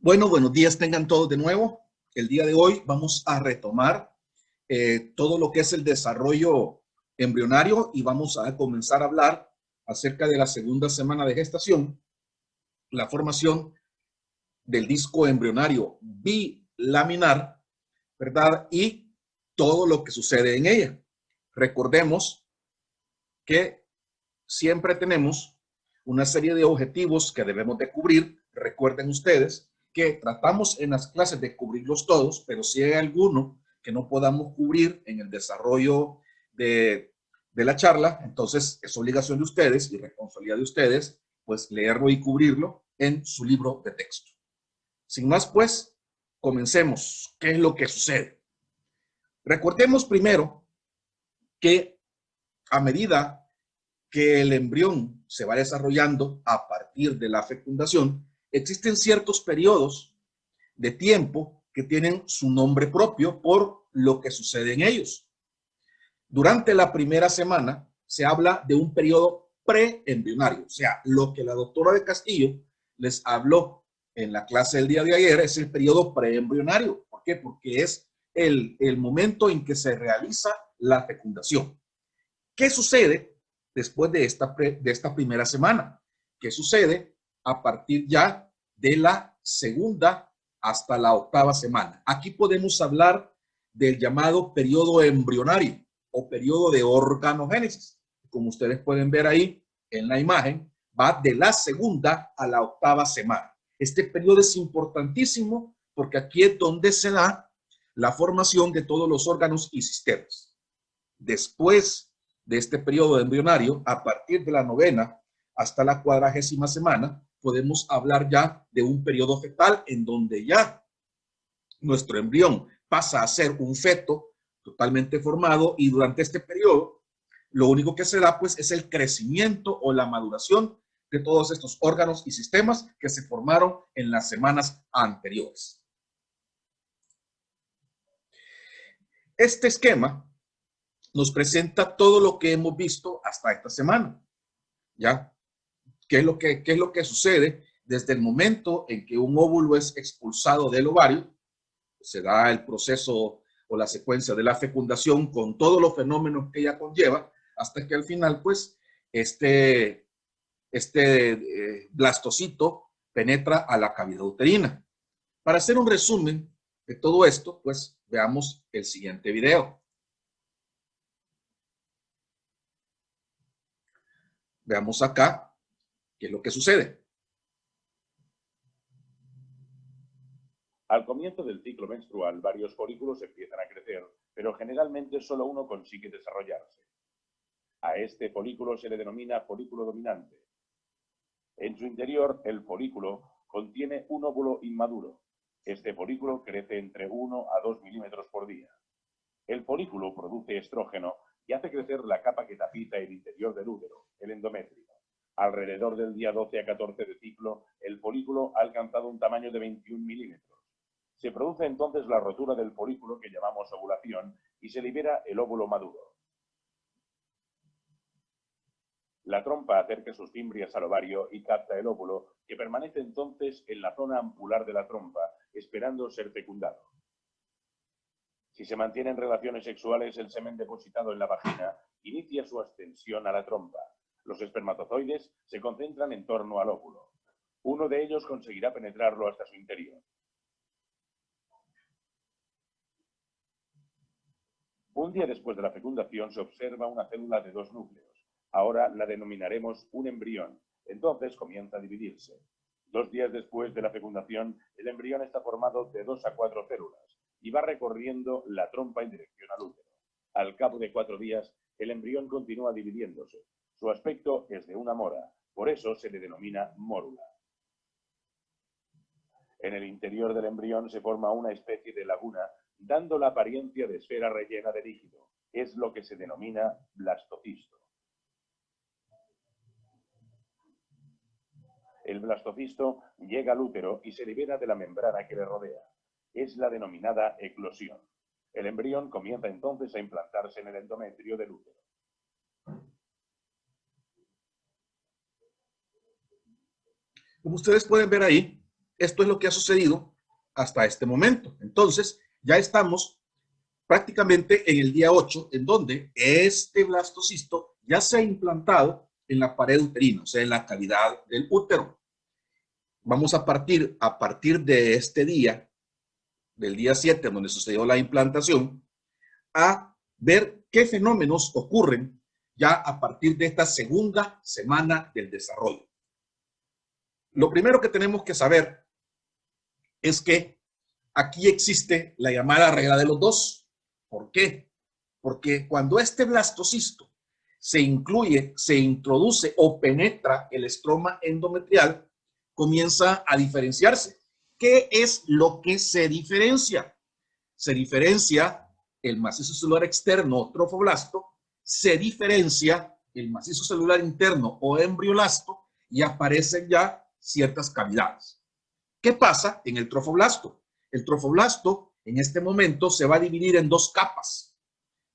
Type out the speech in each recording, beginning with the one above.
Bueno, buenos días tengan todos de nuevo. El día de hoy vamos a retomar todo lo que es el desarrollo embrionario y vamos a comenzar a hablar acerca de la segunda semana de gestación, la formación del disco embrionario bilaminar, ¿verdad? Y todo lo que sucede en ella. Recordemos que siempre tenemos una serie de objetivos que debemos de cubrir. Recuerden ustedes que tratamos en las clases de cubrirlos todos, pero si hay alguno que no podamos cubrir en el desarrollo de la charla, entonces es obligación de ustedes y responsabilidad de ustedes, pues leerlo y cubrirlo en su libro de texto. Sin más, pues, comencemos. ¿Qué es lo que sucede? Recordemos primero que a medida que el embrión se va desarrollando a partir de la fecundación, existen ciertos periodos de tiempo que tienen su nombre propio por lo que sucede en ellos. Durante la primera semana se habla de un periodo preembrionario, o sea, lo que la doctora de Castillo les habló en la clase del día de ayer es el periodo preembrionario. ¿Por qué? Porque es el momento en que se realiza la fecundación. ¿Qué sucede después de esta primera semana? ¿Qué sucede a partir ya de la segunda hasta la octava semana? Aquí podemos hablar del llamado periodo embrionario o periodo de organogénesis. Como ustedes pueden ver ahí en la imagen, va de la segunda a la octava semana. Este periodo es importantísimo porque aquí es donde se da la formación de todos los órganos y sistemas. Después de este periodo embrionario, a partir de la novena hasta la 40ª semana, podemos hablar ya de un periodo fetal en donde ya nuestro embrión pasa a ser un feto totalmente formado y durante este periodo lo único que se da pues es el crecimiento o la maduración de todos estos órganos y sistemas que se formaron en las semanas anteriores. Este esquema nos presenta todo lo que hemos visto hasta esta semana. ¿Ya? ¿Qué es lo que sucede desde el momento en que un óvulo es expulsado del ovario? Se da el proceso o la secuencia de la fecundación con todos los fenómenos que ella conlleva, hasta que al final, pues, este blastocito penetra a la cavidad uterina. Para hacer un resumen de todo esto, pues, veamos el siguiente video. Veamos acá qué es lo que sucede. Al comienzo del ciclo menstrual, varios folículos empiezan a crecer, pero generalmente solo uno consigue desarrollarse. A este folículo se le denomina folículo dominante. En su interior, el folículo contiene un óvulo inmaduro. Este folículo crece entre 1 a 2 milímetros por día. El folículo produce estrógeno y hace crecer la capa que tapiza el interior del útero, el endometrio. Alrededor del día 12 a 14 de ciclo, el folículo ha alcanzado un tamaño de 21 milímetros. Se produce entonces la rotura del folículo que llamamos ovulación y se libera el óvulo maduro. La trompa acerca sus fimbrias al ovario y capta el óvulo, que permanece entonces en la zona ampular de la trompa, esperando ser fecundado. Si se mantienen relaciones sexuales, el semen depositado en la vagina inicia su ascensión a la trompa. Los espermatozoides se concentran en torno al óvulo. Uno de ellos conseguirá penetrarlo hasta su interior. Un día después de la fecundación se observa una célula de 2 núcleos. Ahora la denominaremos un embrión. Entonces comienza a dividirse. 2 días después de la fecundación, el embrión está formado de 2 a 4 células y va recorriendo la trompa en dirección al útero. Al cabo de 4 días, el embrión continúa dividiéndose. Su aspecto es de una mora, por eso se le denomina mórula. En el interior del embrión se forma una especie de laguna, dando la apariencia de esfera rellena de líquido. Es lo que se denomina blastocisto. El blastocisto llega al útero y se libera de la membrana que le rodea. Es la denominada eclosión. El embrión comienza entonces a implantarse en el endometrio del útero. Como ustedes pueden ver ahí, Esto es lo que ha sucedido hasta este momento. Entonces, ya estamos prácticamente en el día 8, en donde este blastocisto ya se ha implantado en la pared uterina, o sea, en la cavidad del útero. Vamos a partir de este día, del día 7, donde sucedió la implantación, a ver qué fenómenos ocurren ya a partir de esta segunda semana del desarrollo. Lo primero que tenemos que saber es que aquí existe la llamada regla de los dos. ¿Por qué? Porque cuando este blastocisto se introduce o penetra el estroma endometrial, comienza a diferenciarse. ¿Qué es lo que se diferencia? Se diferencia el macizo celular externo, trofoblasto, se diferencia el macizo celular interno o embriolasto y aparecen ya ciertas cavidades. ¿Qué pasa en el trofoblasto? El trofoblasto en este momento se va a dividir en dos capas.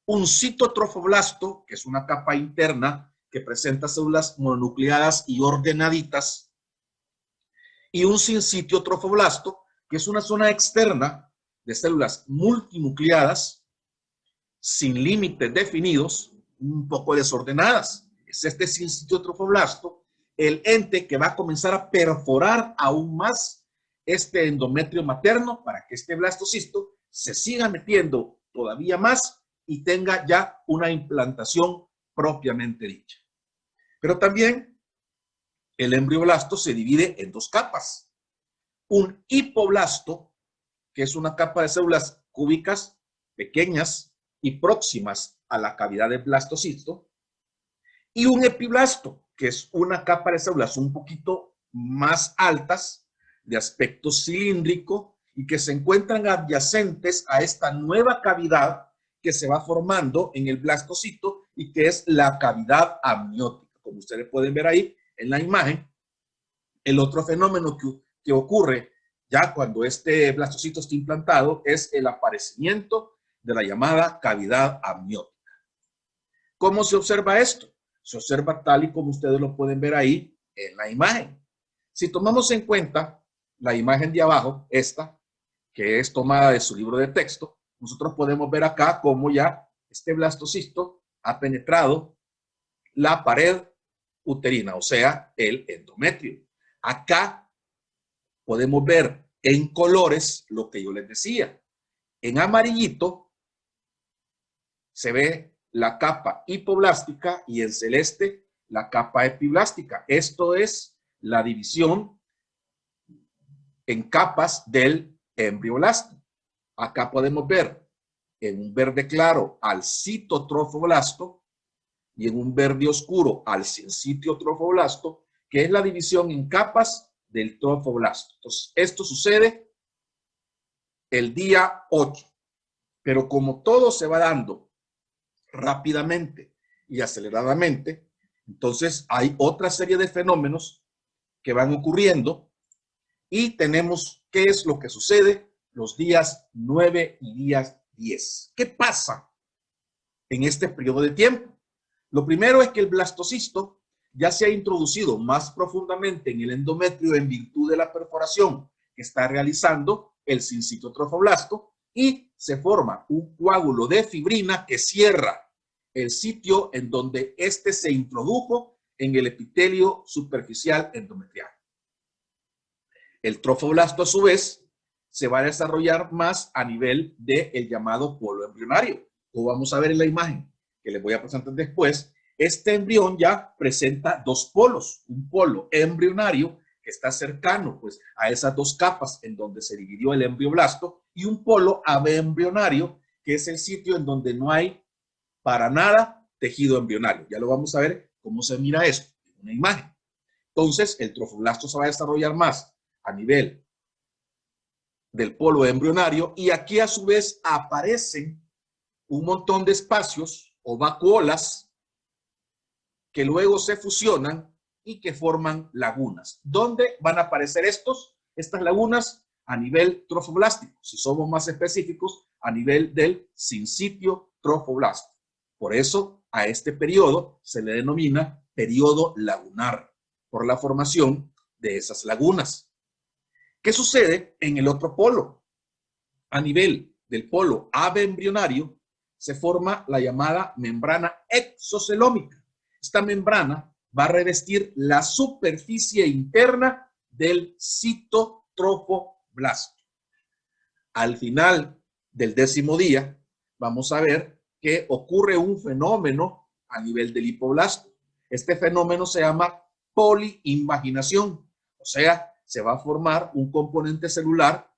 Un citotrofoblasto, que es una capa interna que presenta células mononucleadas y ordenaditas, y un sincitio trofoblasto, que es una zona externa de células multinucleadas, sin límites definidos, un poco desordenadas. Es este sincitio trofoblasto el ente que va a comenzar a perforar aún más este endometrio materno para que este blastocisto se siga metiendo todavía más y tenga ya una implantación propiamente dicha. Pero también el embrioblasto se divide en dos capas. Un hipoblasto, que es una capa de células cúbicas pequeñas y próximas a la cavidad del blastocisto, y un epiblasto, que es una capa de células un poquito más altas, de aspecto cilíndrico, y que se encuentran adyacentes a esta nueva cavidad que se va formando en el blastocito y que es la cavidad amniótica. Como ustedes pueden ver ahí en la imagen, el otro fenómeno que ocurre ya cuando este blastocito está implantado es el aparecimiento de la llamada cavidad amniótica. ¿Cómo se observa esto? Se observa tal y como ustedes lo pueden ver ahí en la imagen. Si tomamos en cuenta la imagen de abajo, esta, que es tomada de su libro de texto, nosotros podemos ver acá cómo ya este blastocisto ha penetrado la pared uterina, o sea, el endometrio. Acá podemos ver en colores lo que yo les decía. En amarillito se ve la capa hipoblástica y en celeste la capa epiblástica. Esto es la división en capas del embrioblasto. Acá podemos ver en un verde claro al citotrofoblasto y en un verde oscuro al sincitio trofoblasto, que es la división en capas del trofoblasto. Entonces, esto sucede el día 8, pero como todo se va dando rápidamente y aceleradamente, entonces hay otra serie de fenómenos que van ocurriendo y tenemos qué es lo que sucede los días 9 y días 10. ¿Qué pasa en este periodo de tiempo? Lo primero es que el blastocisto ya se ha introducido más profundamente en el endometrio en virtud de la perforación que está realizando el sincitio trofoblasto y se forma un coágulo de fibrina que cierra el sitio en donde éste se introdujo en el epitelio superficial endometrial. El trofoblasto, a su vez, se va a desarrollar más a nivel del llamado polo embrionario. Como vamos a ver en la imagen que les voy a presentar después, este embrión ya presenta dos polos, un polo embrionario que está cercano pues, a esas dos capas en donde se dividió el embrioblasto y un polo abembrionario que es el sitio en donde no hay para nada tejido embrionario. Ya lo vamos a ver cómo se mira esto en una imagen. Entonces, el trofoblasto se va a desarrollar más a nivel del polo embrionario y aquí a su vez aparecen un montón de espacios o vacuolas que luego se fusionan y que forman lagunas. ¿Dónde van a aparecer estas lagunas? A nivel trofoblástico, si somos más específicos, a nivel del sincitio trofoblasto. Por eso a este periodo se le denomina periodo lagunar, por la formación de esas lagunas. ¿Qué sucede en el otro polo? A nivel del polo aboembrionario se forma la llamada membrana exocelómica. Esta membrana va a revestir la superficie interna del citotrofoblasto. Al final del 10º día, vamos a ver que ocurre un fenómeno a nivel del hipoblasto. Este fenómeno se llama poliinvaginación, o sea, se va a formar un componente celular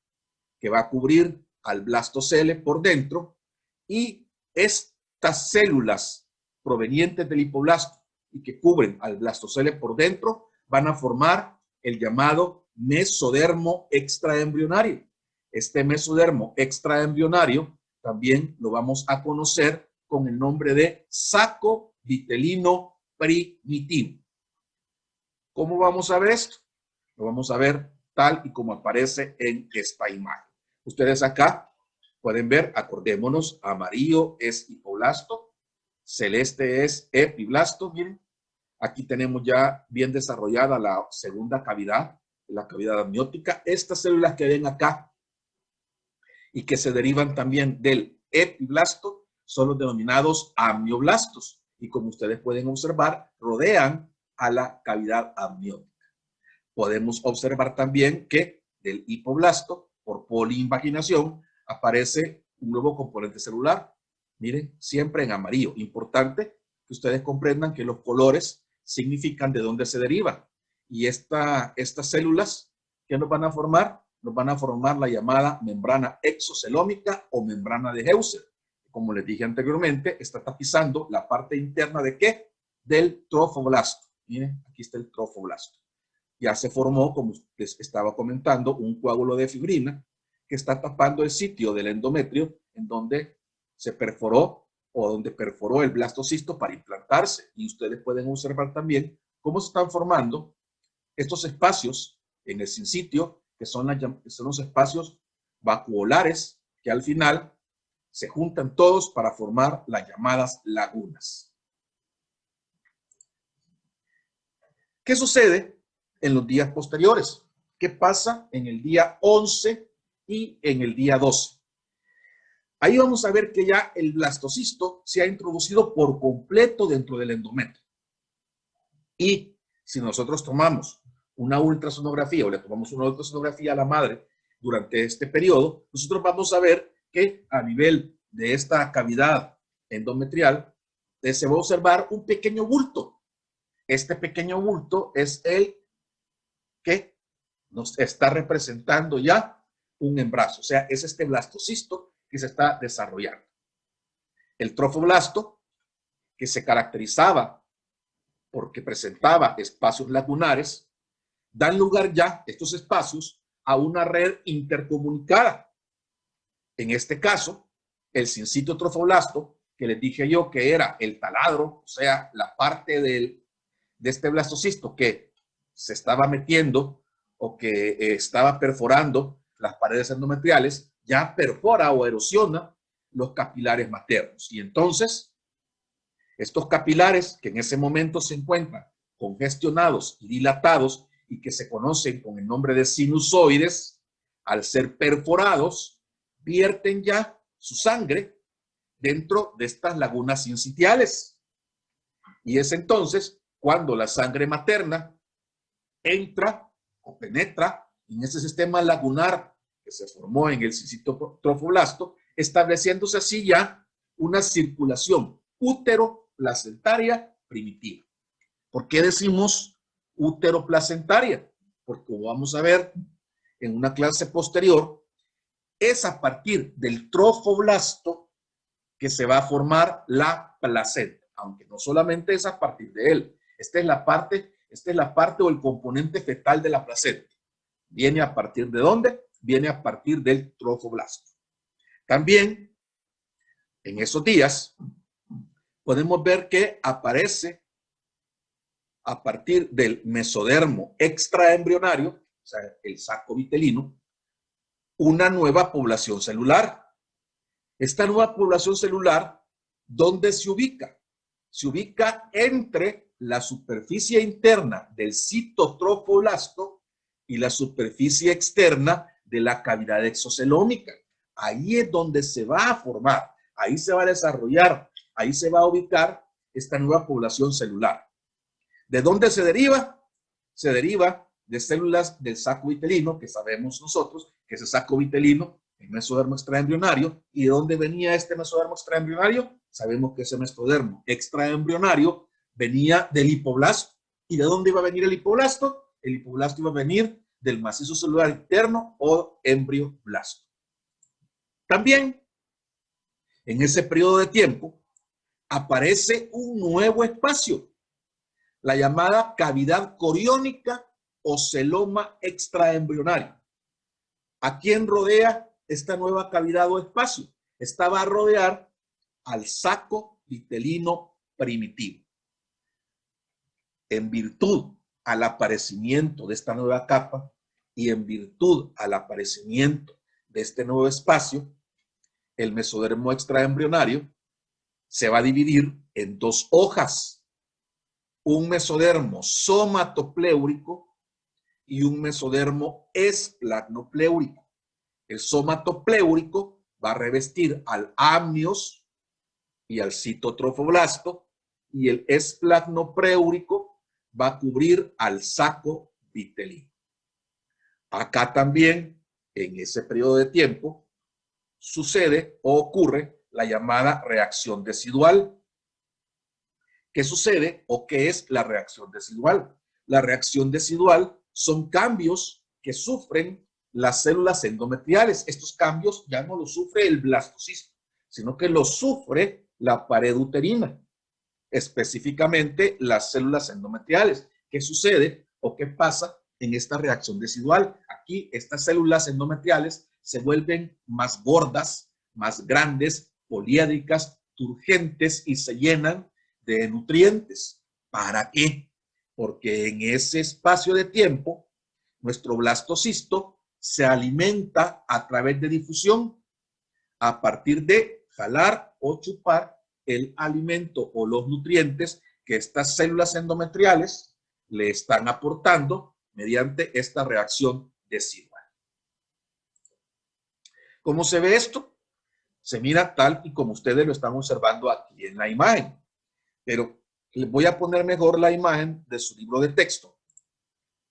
que va a cubrir al blastocele por dentro, y estas células provenientes del hipoblasto y que cubren al blastocele por dentro van a formar el llamado mesodermo extraembrionario. Este mesodermo extraembrionario también lo vamos a conocer con el nombre de saco vitelino primitivo. ¿Cómo vamos a ver esto? Lo vamos a ver tal y como aparece en esta imagen. Ustedes acá pueden ver, acordémonos, amarillo es hipoblasto, celeste es epiblasto. Miren, aquí tenemos ya bien desarrollada la segunda cavidad, la cavidad amniótica. Estas células que ven acá y que se derivan también del epiblasto son los denominados amnioblastos, y como ustedes pueden observar, rodean a la cavidad amniótica. Podemos observar también que del hipoblasto, por poliinvaginación, aparece un nuevo componente celular. Miren, siempre en amarillo. Importante que ustedes comprendan que los colores significan de dónde se deriva. Y estas células, ¿qué nos van a formar? Nos van a formar la llamada membrana exocelómica o membrana de Heuser. Como les dije anteriormente, está tapizando la parte interna ¿de qué? Del trofoblasto. Miren, aquí está el trofoblasto. Ya se formó, como les estaba comentando, un coágulo de fibrina que está tapando el sitio del endometrio en donde se perforó o donde perforó el blastocisto para implantarse. Y ustedes pueden observar también cómo se están formando estos espacios en el sinsitio, que son los espacios vacuolares, que al final se juntan todos para formar las llamadas lagunas. ¿Qué sucede en los días posteriores? ¿Qué pasa en el día 11 y en el día 12? Ahí vamos a ver que ya el blastocisto se ha introducido por completo dentro del endometrio. Y si nosotros tomamos una ultrasonografía o le tomamos una ultrasonografía a la madre durante este periodo, nosotros vamos a ver que a nivel de esta cavidad endometrial se va a observar un pequeño bulto. Este pequeño bulto es el que nos está representando ya un embarazo. O sea, es este blastocisto que se está desarrollando. El trofoblasto, que se caracterizaba porque presentaba espacios lagunares, dan lugar ya, estos espacios, a una red intercomunicada. En este caso, el sinsitio trofoblasto, que les dije yo que era el taladro, o sea, la parte de este blastocisto que se estaba metiendo o que estaba perforando las paredes endometriales, ya perfora o erosiona los capilares maternos. Y entonces, estos capilares que en ese momento se encuentran congestionados y dilatados y que se conocen con el nombre de sinusoides, al ser perforados, vierten ya su sangre dentro de estas lagunas sinsitiales. Y es entonces cuando la sangre materna entra o penetra en ese sistema lagunar que se formó en el sinsitio trofoblasto, estableciéndose así ya una circulación útero-placentaria primitiva. ¿Por qué decimos útero-placentaria? Porque como vamos a ver en una clase posterior, es a partir del trofoblasto que se va a formar la placenta, aunque no solamente es a partir de él. Esta es la parte o el componente fetal de la placenta. ¿Viene a partir de dónde? Viene a partir del trofoblasto. También, en esos días, podemos ver que aparece a partir del mesodermo extraembrionario, o sea, el saco vitelino, una nueva población celular. Esta nueva población celular, ¿dónde se ubica? Se ubica entre la superficie interna del citotrofoblasto y la superficie externa de la cavidad exocelómica. Ahí es donde se va a formar, ahí se va a desarrollar, ahí se va a ubicar esta nueva población celular. ¿De dónde se deriva? Se deriva de células del saco vitelino, que sabemos nosotros que ese saco vitelino es mesodermo extraembrionario. ¿Y de dónde venía este mesodermo extraembrionario? Sabemos que ese mesodermo extraembrionario venía del hipoblasto. ¿Y de dónde iba a venir el hipoblasto? El hipoblasto iba a venir del macizo celular interno o embrioblasto. También, en ese periodo de tiempo, aparece un nuevo espacio, la llamada cavidad coriónica o celoma extraembrionario. ¿A quién rodea esta nueva cavidad o espacio? Esta va a rodear al saco vitelino primitivo. En virtud al aparecimiento de esta nueva capa y en virtud al aparecimiento de este nuevo espacio, el mesodermo extraembrionario se va a dividir en dos hojas, un mesodermo somatopléurico y un mesodermo esplagnopleuриco. El somatopléurico va a revestir al amnios y al citotrofoblasto y el esplagnopleuриco va a cubrir al saco vitelino. Acá también, en ese periodo de tiempo, sucede o ocurre la llamada reacción decidual. ¿Qué sucede o qué es la reacción decidual? La reacción decidual son cambios que sufren las células endometriales. Estos cambios ya no los sufre el blastocisto, sino que los sufre la pared uterina, específicamente las células endometriales. ¿Qué sucede o qué pasa en esta reacción decidual? Aquí estas células endometriales se vuelven más gordas, más grandes, poliédricas, turgentes y se llenan de nutrientes. ¿Para qué? Porque en ese espacio de tiempo, nuestro blastocisto se alimenta a través de difusión a partir de jalar o chupar el alimento o los nutrientes que estas células endometriales le están aportando mediante esta reacción decidual. ¿Cómo se ve esto? Se mira tal y como ustedes lo están observando aquí en la imagen. Pero les voy a poner mejor la imagen de su libro de texto,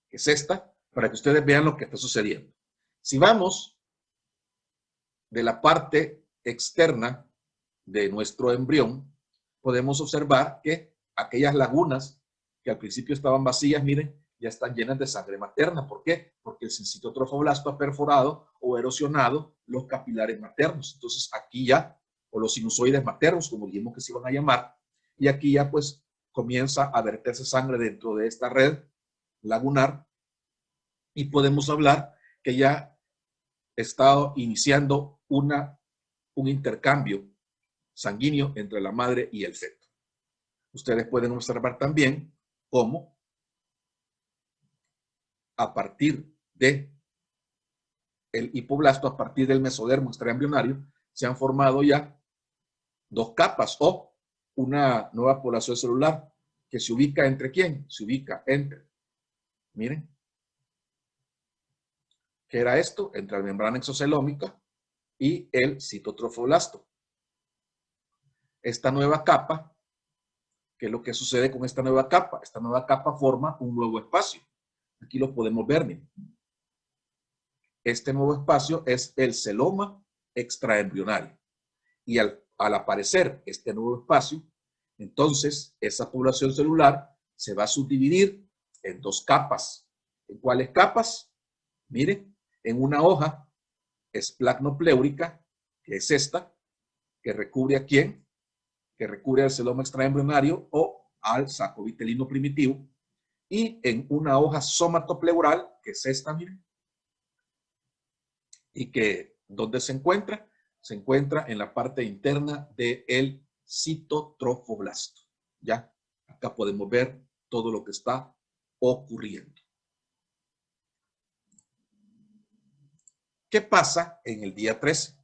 que es esta, para que ustedes vean lo que está sucediendo. Si vamos de la parte externa de nuestro embrión, podemos observar que aquellas lagunas que al principio estaban vacías, miren, ya están llenas de sangre materna. ¿Por qué? Porque el citotrofoblasto ha perforado o erosionado los capilares maternos. Entonces aquí ya, o los sinusoides maternos, como dijimos que se iban a llamar, y aquí ya pues comienza a verterse sangre dentro de esta red lagunar y podemos hablar que ya está iniciando un intercambio sanguíneo entre la madre y el feto. Ustedes pueden observar también cómo a partir de el hipoblasto, a partir del mesodermo extraembrionario, se han formado ya dos capas o una nueva población celular que se ubica entre ¿quién? Se ubica entre, miren, ¿qué era esto? Entre la membrana exocelómica y el citotrofoblasto. Esta nueva capa, ¿qué es lo que sucede con esta nueva capa? Esta nueva capa forma un nuevo espacio. Aquí lo podemos ver, miren. Este nuevo espacio es el celoma extraembrionario. Y al aparecer este nuevo espacio, entonces esa población celular se va a subdividir en dos capas. ¿En cuáles capas? Miren, en una hoja esplagnopleuриca, que es esta, que recubre a quién, que recubre al celoma extraembrionario o al saco vitelino primitivo, y en una hoja somatopleural, que es esta, miren, y que, ¿dónde se encuentra? Se encuentra en la parte interna del citotrofoblasto. Ya, acá podemos ver todo lo que está ocurriendo. ¿Qué pasa en el día 13?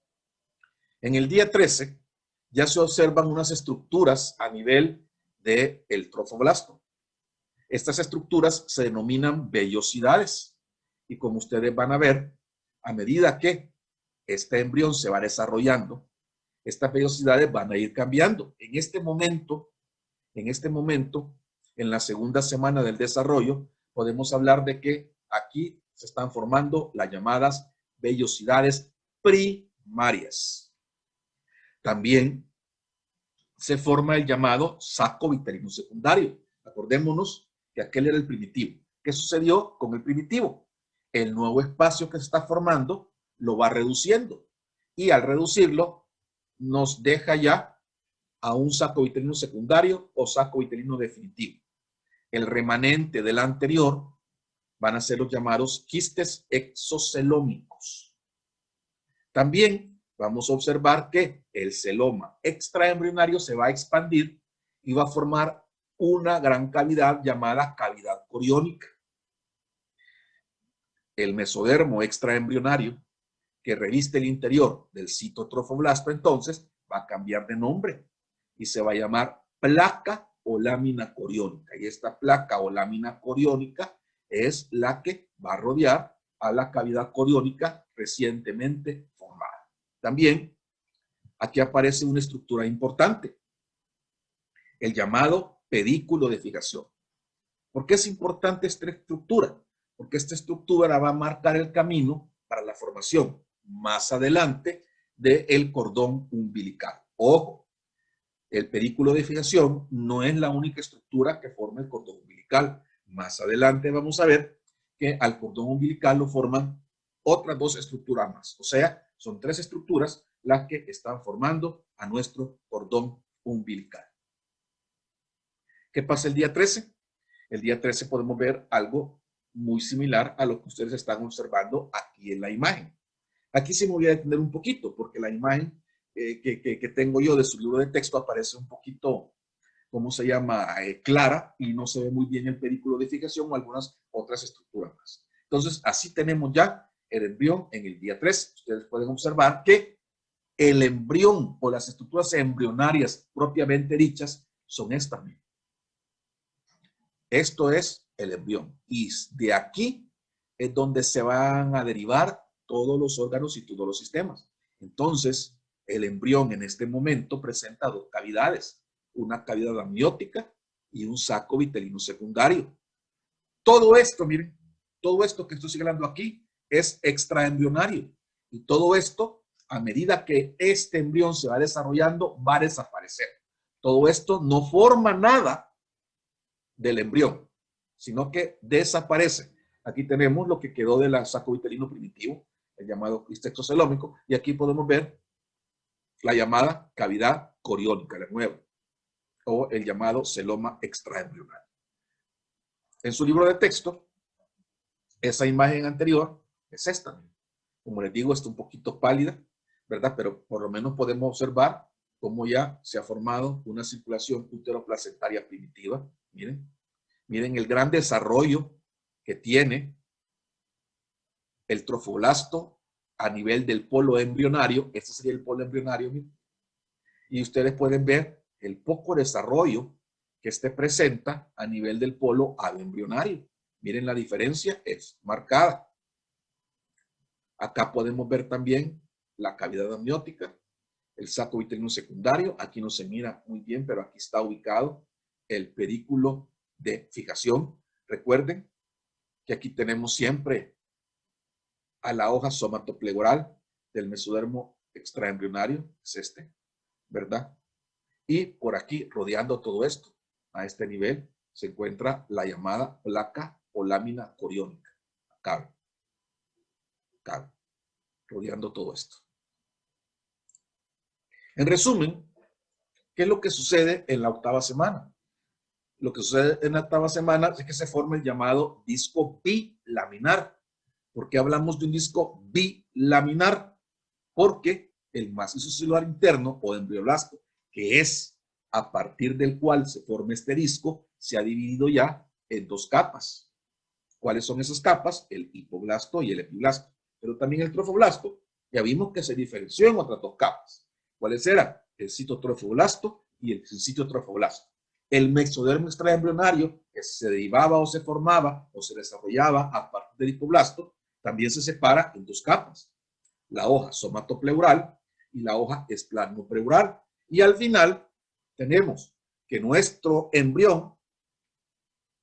En el día 13 ya se observan unas estructuras a nivel del trofoblasto. Estas estructuras se denominan vellosidades Y como ustedes van a ver, a medida que este embrión se va desarrollando, estas vellosidades van a ir cambiando. En este momento, en la segunda semana del desarrollo, podemos hablar de que aquí se están formando las llamadas vellosidades primarias. También se forma el llamado saco vitelino secundario. Acordémonos que aquel era el primitivo. ¿Qué sucedió con el primitivo? El nuevo espacio que se está formando lo va reduciendo y al reducirlo nos deja ya a un saco vitelino secundario o saco vitelino definitivo. El remanente del anterior van a ser los llamados quistes exocelómicos. También vamos a observar que el celoma extraembrionario se va a expandir y va a formar una gran cavidad llamada cavidad coriónica. El mesodermo extraembrionario que reviste el interior del citotrofoblasto entonces va a cambiar de nombre y se va a llamar placa o lámina coriónica. Y esta placa o lámina coriónica es la que va a rodear a la cavidad coriónica recientemente formada. También aquí aparece una estructura importante, el llamado pedículo de fijación. ¿Por qué es importante esta estructura? Porque esta estructura va a marcar el camino para la formación más adelante del cordón umbilical. Ojo, el pedículo de fijación no es la única estructura que forma el cordón umbilical. Más adelante vamos a ver que al cordón umbilical lo forman otras dos estructuras más. O sea, son tres estructuras las que están formando a nuestro cordón umbilical. ¿Qué pasa el día 13? El día 13 podemos ver algo muy similar a lo que ustedes están observando aquí en la imagen. Aquí sí me voy a detener un poquito porque la imagen que tengo yo de su libro de texto aparece un poquito, ¿cómo se llama? Clara y no se ve muy bien el pedículo de fijación o algunas otras estructuras más. Entonces, así tenemos ya el embrión en el día 3. Ustedes pueden observar que el embrión o las estructuras embrionarias propiamente dichas son estas mismas. Esto es el embrión y de aquí es donde se van a derivar todos los órganos y todos los sistemas. Entonces, el embrión en este momento presenta dos cavidades, una cavidad amniótica y un saco vitelino secundario. Todo esto, miren, todo esto que estoy señalando aquí es extraembrionario y todo esto, a medida que este embrión se va desarrollando, va a desaparecer. Todo esto no forma nada del embrión, sino que desaparece. Aquí tenemos lo que quedó del saco vitelino primitivo, el llamado quiste exocelómico, y aquí podemos ver la llamada cavidad coriónica, la nueva, o el llamado celoma extraembrional. En su libro de texto, esa imagen anterior es esta. Como les digo, está un poquito pálida, ¿verdad? Pero por lo menos podemos observar cómo ya se ha formado una circulación uteroplacentaria primitiva. Miren. Miren el gran desarrollo que tiene el trofoblasto a nivel del polo embrionario. Este sería el polo embrionario. Miren. Y ustedes pueden ver el poco desarrollo que este presenta a nivel del polo aboembrionario. Miren la diferencia, es marcada. Acá podemos ver también la cavidad amniótica, el saco vitelino secundario. Aquí no se mira muy bien, pero aquí está ubicado el pedículo de fijación. Recuerden que aquí tenemos siempre a la hoja somatoplegoral del mesodermo extraembrionario, es este, ¿verdad? Y por aquí, rodeando todo esto, a este nivel, se encuentra la llamada placa o lámina coriónica. Acá, rodeando todo esto. En resumen, ¿qué es lo que sucede en la octava semana? Lo que sucede en la octava semana es que se forma el llamado disco bilaminar. ¿Por qué hablamos de un disco bilaminar? Porque el macizo celular interno o embrioblasto, que es a partir del cual se forma este disco, se ha dividido ya en dos capas. ¿Cuáles son esas capas? El hipoblasto y el epiblasto. Pero también el trofoblasto, ya vimos que se diferenció en otras dos capas. ¿Cuáles eran? El citotrofoblasto y el citotrofoblasto. El mesodermo extraembrionario, que se derivaba o se formaba o se desarrollaba a partir del hipoblasto, también se separa en dos capas, la hoja somatopleural y la hoja esplasmopleural. Y al final tenemos que nuestro embrión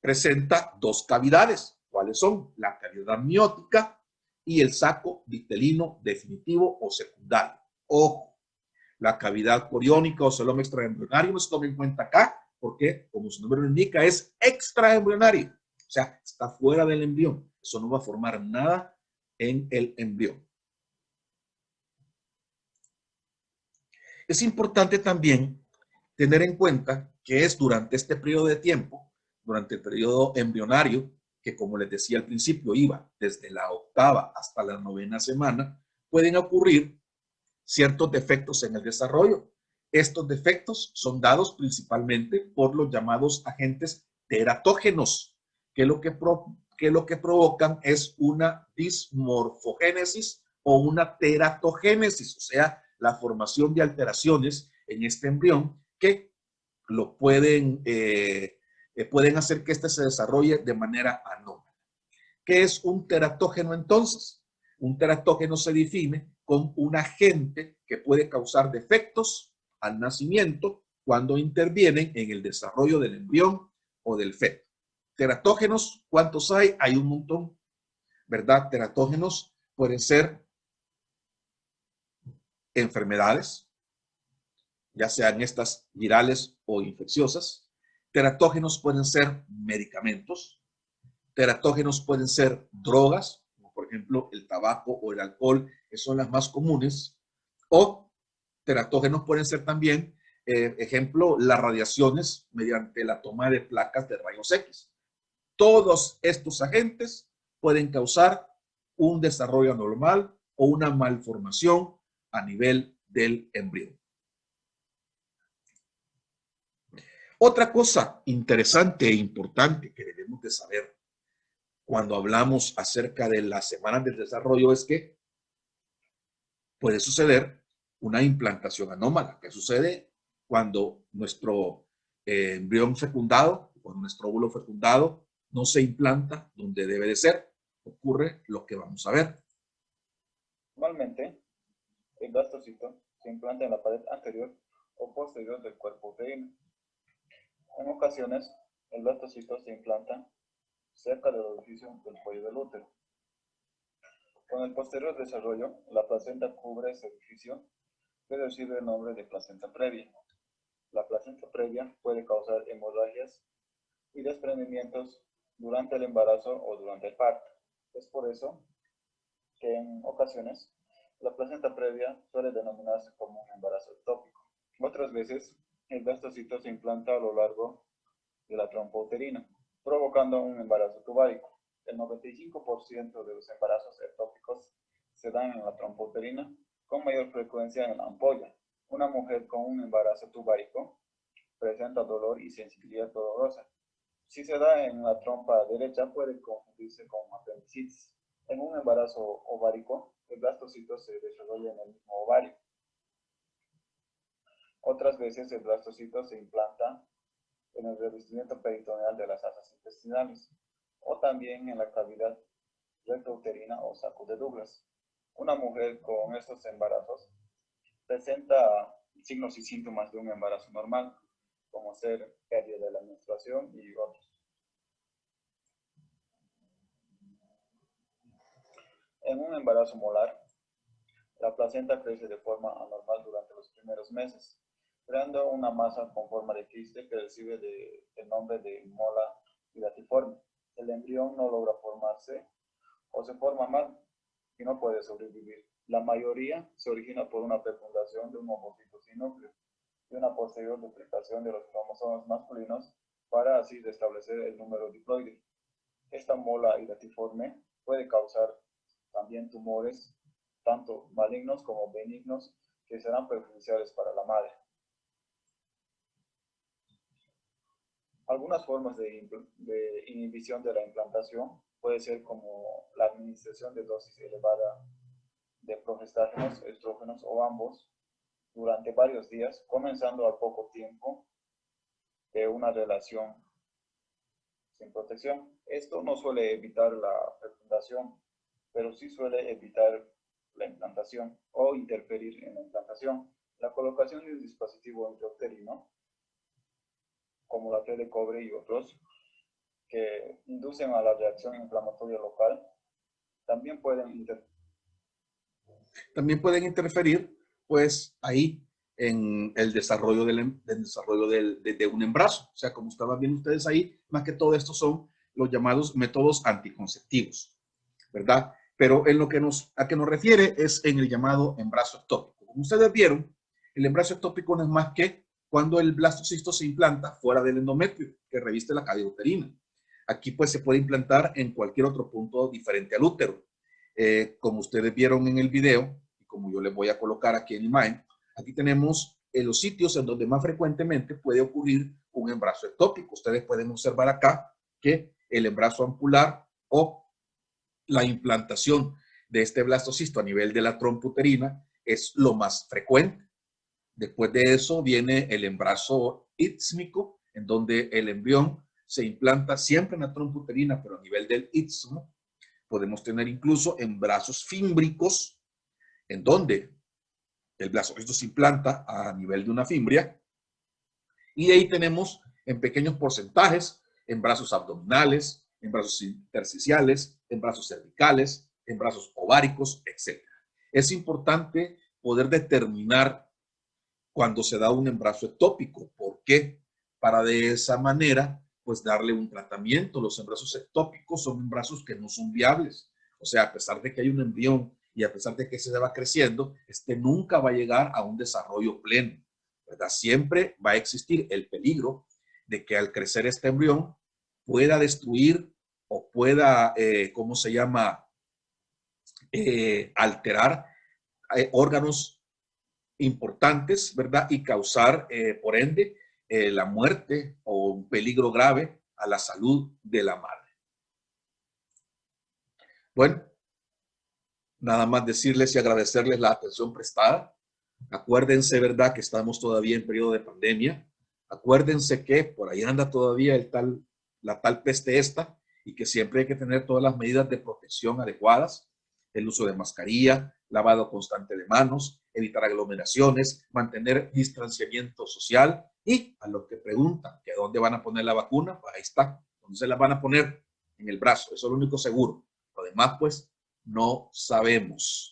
presenta dos cavidades. ¿Cuáles son? La cavidad amniótica y el saco vitelino definitivo o secundario. Ojo, la cavidad coriónica o celoma extraembrionario no se toma en cuenta acá porque, como su nombre lo indica, es extraembrionario. O sea, está fuera del embrión. Eso no va a formar nada en el embrión. Es importante también tener en cuenta que es durante este periodo de tiempo, durante el periodo embrionario, que como les decía al principio, iba desde la 8ª hasta la 9ª semana, pueden ocurrir ciertos defectos en el desarrollo. Estos defectos son dados principalmente por los llamados agentes teratógenos, que lo que provocan es una dismorfogénesis o una teratogénesis, o sea, la formación de alteraciones en este embrión que lo pueden hacer que este se desarrolle de manera anómala. ¿Qué es un teratógeno entonces? Un teratógeno se define como un agente que puede causar defectos al nacimiento cuando intervienen en el desarrollo del embrión o del feto. Teratógenos, ¿cuántos hay? Hay un montón, ¿verdad? Teratógenos pueden ser enfermedades, ya sean estas virales o infecciosas. Teratógenos pueden ser medicamentos. Teratógenos pueden ser drogas, como por ejemplo el tabaco o el alcohol, que son las más comunes. O teratógenos pueden ser también, ejemplo, las radiaciones mediante la toma de placas de rayos X. Todos estos agentes pueden causar un desarrollo anormal o una malformación a nivel del embrión. Otra cosa interesante e importante que debemos de saber cuando hablamos acerca de las semanas del desarrollo es que puede suceder una implantación anómala. ¿Qué sucede cuando nuestro embrión fecundado, cuando nuestro óvulo fecundado no se implanta donde debe de ser? Ocurre lo que vamos a ver. Normalmente, el blastocito se implanta en la pared anterior o posterior del cuerpo uterino. En ocasiones, el blastocito se implanta cerca del orificio del cuello del útero. Con el posterior desarrollo, la placenta cubre ese orificio que recibe el nombre de placenta previa. La placenta previa puede causar hemorragias y desprendimientos durante el embarazo o durante el parto. Es por eso que en ocasiones la placenta previa suele denominarse como un embarazo ectópico. Otras veces, el blastocito se implanta a lo largo de la trompa uterina, provocando un embarazo tubárico. El 95% de los embarazos ectópicos se dan en la trompa uterina, con mayor frecuencia en la ampolla. Una mujer con un embarazo tubárico presenta dolor y sensibilidad dolorosa. Si se da en la trompa derecha, puede confundirse con apendicitis. En un embarazo ovárico, el blastocito se desarrolla en el mismo ovario. Otras veces el blastocito se implanta en el revestimiento peritoneal de las asas intestinales o también en la cavidad rectouterina o saco de Douglas. Una mujer con estos embarazos presenta signos y síntomas de un embarazo normal, como ser pérdida de la menstruación y otros. En un embarazo molar, la placenta crece de forma anormal durante los primeros meses, creando una masa con forma de quiste que recibe el nombre de mola hidatiforme. El embrión no logra formarse o se forma mal y no puede sobrevivir. La mayoría se origina por una fecundación de un ovocito sin núcleo y una posterior duplicación de los cromosomas masculinos para así restablecer el número diploide. Esta mola hidatiforme puede causar también tumores, tanto malignos como benignos, que serán perjudiciales para la madre. Algunas formas de inhibición de la implantación puede ser como la administración de dosis elevada de progestágenos, estrógenos o ambos durante varios días, comenzando al poco tiempo de una relación sin protección. Esto no suele evitar la fecundación, pero sí suele evitar la implantación o interferir en la implantación. La colocación de un dispositivo intrauterino, como la T de cobre y otros, que inducen a la reacción inflamatoria local, también pueden interferir, pues, ahí en el desarrollo de un embarazo. O sea, como estaban viendo ustedes ahí, más que todo esto son los llamados métodos anticonceptivos, ¿verdad? Pero en lo que a que nos refiere es en el llamado embarazo ectópico. Como ustedes vieron, el embarazo ectópico no es más que cuando el blastocisto se implanta fuera del endometrio que reviste la cavidad uterina. Aquí pues se puede implantar en cualquier otro punto diferente al útero. Como ustedes vieron en el video, y como yo les voy a colocar aquí en imagen, aquí tenemos los sitios en donde más frecuentemente puede ocurrir un embarazo ectópico. Ustedes pueden observar acá que el embarazo ampular o la implantación de este blastocisto a nivel de la trompa uterina es lo más frecuente. Después de eso viene el embarazo ístmico, en donde el embrión se implanta siempre en la trompa uterina, pero a nivel del istmo. Podemos tener incluso embarazos fímbricos, en donde el blastocisto se implanta a nivel de una fimbria. Y ahí tenemos en pequeños porcentajes embarazos abdominales, embarazos intersticiales, embarazos cervicales, embarazos ováricos, etc. Es importante poder determinar cuando se da un embarazo ectópico. ¿Por qué? Para de esa manera, pues darle un tratamiento. Los embarazos ectópicos son embarazos que no son viables. O sea, a pesar de que hay un embrión y a pesar de que se va creciendo, este nunca va a llegar a un desarrollo pleno, ¿verdad? Siempre va a existir el peligro de que al crecer este embrión pueda destruir o pueda, ¿cómo se llama? Alterar órganos importantes, ¿verdad? Y causar, por ende, la muerte o un peligro grave a la salud de la madre. Bueno, nada más decirles y agradecerles la atención prestada. Acuérdense, ¿verdad?, que estamos todavía en periodo de pandemia. Acuérdense que por ahí anda todavía la tal peste esta y que siempre hay que tener todas las medidas de protección adecuadas, el uso de mascarilla, lavado constante de manos, evitar aglomeraciones, mantener distanciamiento social y a los que preguntan que dónde van a poner la vacuna, pues ahí está, ¿dónde se la van a poner? En el brazo, eso es lo único seguro. Lo demás, pues, no sabemos.